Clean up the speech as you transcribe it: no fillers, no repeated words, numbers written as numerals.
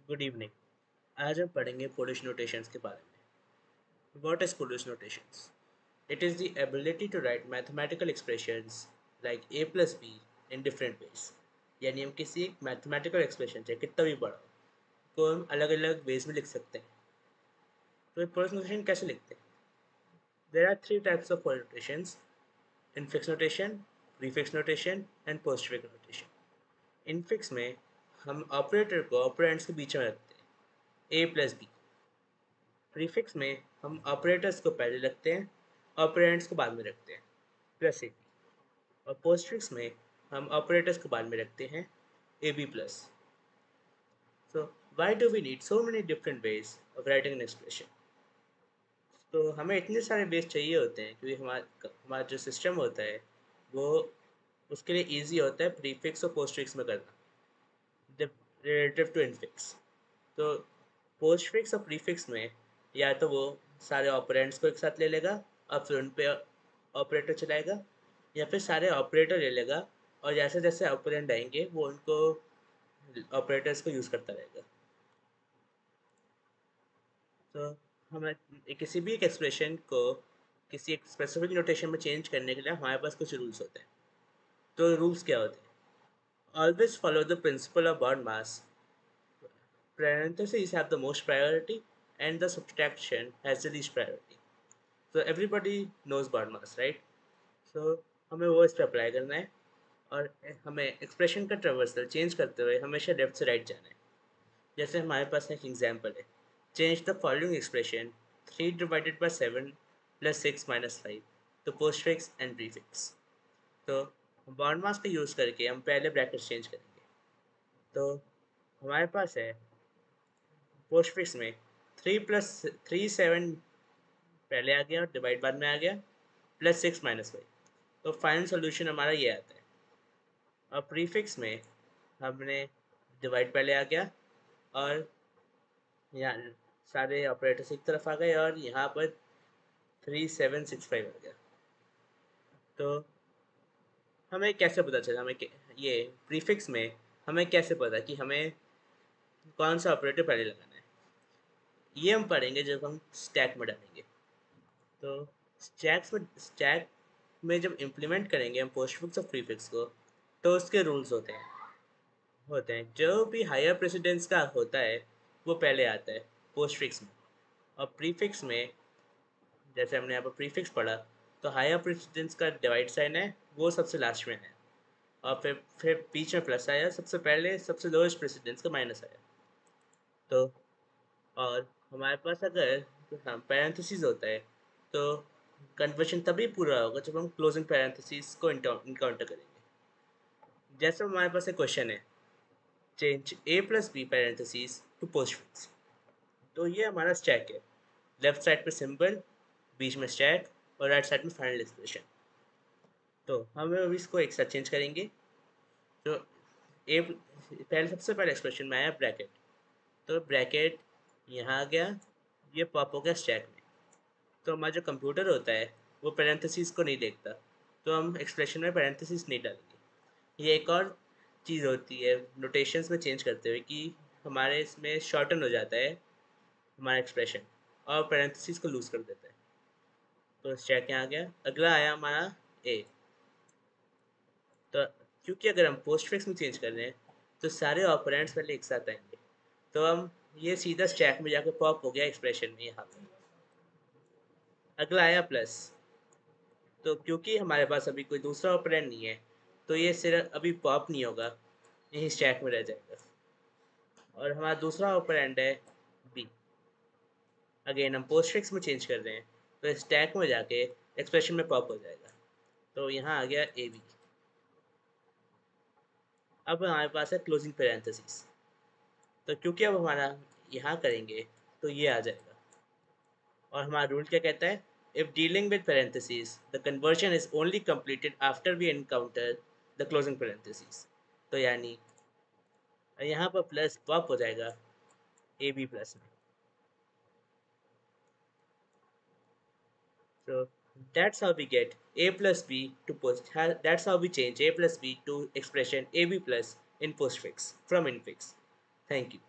Good evening. आज हम पढ़ेंगे पोलिश नोटेशंस के बारे में। What is Polish notations? It is the ability to write mathematical expressions like a plus b in different ways. यानी हम किसी एक मैथमेटिकल एक्सप्रेशन चाहे कितना भी बड़ा हो को हम अलग अलग वेज में लिख सकते हैं। तो पोलिश नोटेशन कैसे लिखते हैं? There are three types of Polish notations: infix notation, prefix notation and postfix notation. Infix में हम ऑपरेटर को ऑपरेंड्स के बीच में रखते हैं, a प्लस b। प्रीफिक्स में हम ऑपरेटर्स को पहले रखते हैं, ऑपरेंड्स को बाद में रखते हैं, प्लस ए। और पोस्टफिक्स में हम ऑपरेटर्स को बाद में रखते हैं, A B plus. So why do we need so many different ways of writing an expression? तो हमें इतने सारे वेज चाहिए होते हैं क्योंकि हमारा हमारा जो सिस्टम होता है वो उसके लिए ईजी होता है प्रीफिक्स और पोस्टफिक्स में करना रिलेटिव टू इनफिक्स। तो पोस्टफिक्स और प्रीफिक्स में या तो वो सारे ऑपरेंड्स को एक साथ ले लेगा और फिर उन पे ऑपरेटर चलाएगा, या फिर सारे ऑपरेटर ले लेगा और जैसे जैसे ऑपरेंड आएंगे वो उनको ऑपरेटर्स को यूज़ करता रहेगा। तो हमें किसी भी एक एक्सप्रेशन को किसी एक स्पेसिफिक नोटेशन में चेंज करने के लिए हमारे पास कुछ रूल्स होते हैं। तो रूल्स क्या होते हैं? Always follow the principle of bond mass. Parentheses have the most priority and the subtraction has the least priority. So everybody knows bond mass, right? So हमें वो इस पर अप्लाई करना है और हमें एक्सप्रेशन का ट्रेवर्सल चेंज करते हुए हमेशा लेफ्ट से राइट जाना है। जैसे हमारे पास एक एग्जांपल है, change the following expression 3 divided by 7 plus 6 minus 5 तो पोस्टफिक्स एंड प्रीफिक्स। तो बॉन्ड मास का यूज़ करके हम पहले ब्रैकेट चेंज करेंगे। तो हमारे पास है पोस्टफिक्स में 3 + 3 7 पहले आ गया और डिवाइड बाद में आ गया, प्लस 6 - 5। तो फाइनल सोल्यूशन हमारा ये आता है। और प्रीफिक्स में हमने डिवाइड पहले आ गया और यहाँ सारे ऑपरेटर्स एक तरफ आ गए और यहाँ पर 3765 आ गया। तो हमें कैसे पता चला ये प्रीफिक्स में हमें कैसे पता कि हमें कौन सा ऑपरेटर पहले लगाना है? ये हम पढ़ेंगे जब हम स्टैक में डालेंगे। तो स्टैक में जब इम्प्लीमेंट करेंगे हम पोस्टफिक्स और प्रीफिक्स को, तो उसके रूल्स होते हैं जो भी हायर प्रेसिडेंस का होता है वो पहले आता है पोस्टफिक्स में। और प्रीफिक्स में जैसे हमने यहाँ पर प्रीफिक्स पढ़ा, तो हायर प्रेसिडेंस का डिवाइड साइन है वो सबसे लास्ट में है, और फिर बीच में प्लस आया सबसे पहले, सबसे लोएस्ट प्रेसिडेंस का माइनस आया। तो और हमारे पास अगर हाँ पैरेंथेसिस होता है तो कन्वर्शन तभी पूरा होगा जब हम क्लोजिंग पैरेंथेसिस को इनकाउंटर करेंगे। जैसे हमारे पास एक क्वेश्चन है, change a + b parenthesis to postfix. तो ये हमारा स्टैक है, लेफ्ट साइड पे सिंबल, बीच में स्टैक और राइट साइड में फाइनल एक्सप्रेशन। तो हम अभी इसको एक साथ चेंज करेंगे। तो ए पहले सबसे पहले एक्सप्रेशन में आया ब्रैकेट, तो ब्रैकेट यहाँ आ गया, ये पॉप हो गया स्टैक में। तो हमारा जो कंप्यूटर होता है वो पैरेंथेसिस को नहीं देखता, तो हम एक्सप्रेशन में पैरेंथेसिस नहीं डालेंगे। ये एक और चीज़ होती है नोटेशंस में चेंज करते हुए कि हमारे इसमें शॉर्टन हो जाता है हमारा एक्सप्रेशन और पैरेंथेसिस को लूज़ कर देता है। तो स्टैक यहाँ आ गया, अगला आया हमारा ए। तो क्योंकि अगर हम पोस्टफिक्स में चेंज कर रहे हैं तो सारे ऑपरेंड्स पहले एक साथ आएंगे, तो हम ये सीधा स्टैक में जाकर पॉप हो गया एक्सप्रेशन में यहाँ पर। अगला आया प्लस, तो क्योंकि हमारे पास अभी कोई दूसरा ऑपरेंड नहीं है तो ये सिर्फ अभी पॉप नहीं होगा, यही स्टैक में रह जाएगा। और हमारा दूसरा ऑपरेंड है बी। अगेन हम पोस्टफिक्स में चेंज कर रहे हैं तो स्टैक में जाके एक्सप्रेशन में पॉप हो जाएगा, तो यहाँ आ गया ए बी। अब हमारे पास है क्लोजिंग पैरेंथेसिस, तो क्योंकि अब हमारा यहाँ करेंगे तो ये आ जाएगा। और हमारा रूल क्या कहता है? If dealing with parenthesis the conversion is only completed after we encounter the closing parenthesis. तो यानी यहाँ पर प्लस पॉप हो जाएगा ए बी प्लस में। So that's how we get a plus b to post. That's how we change a plus b to expression ab plus in postfix from infix. Thank you.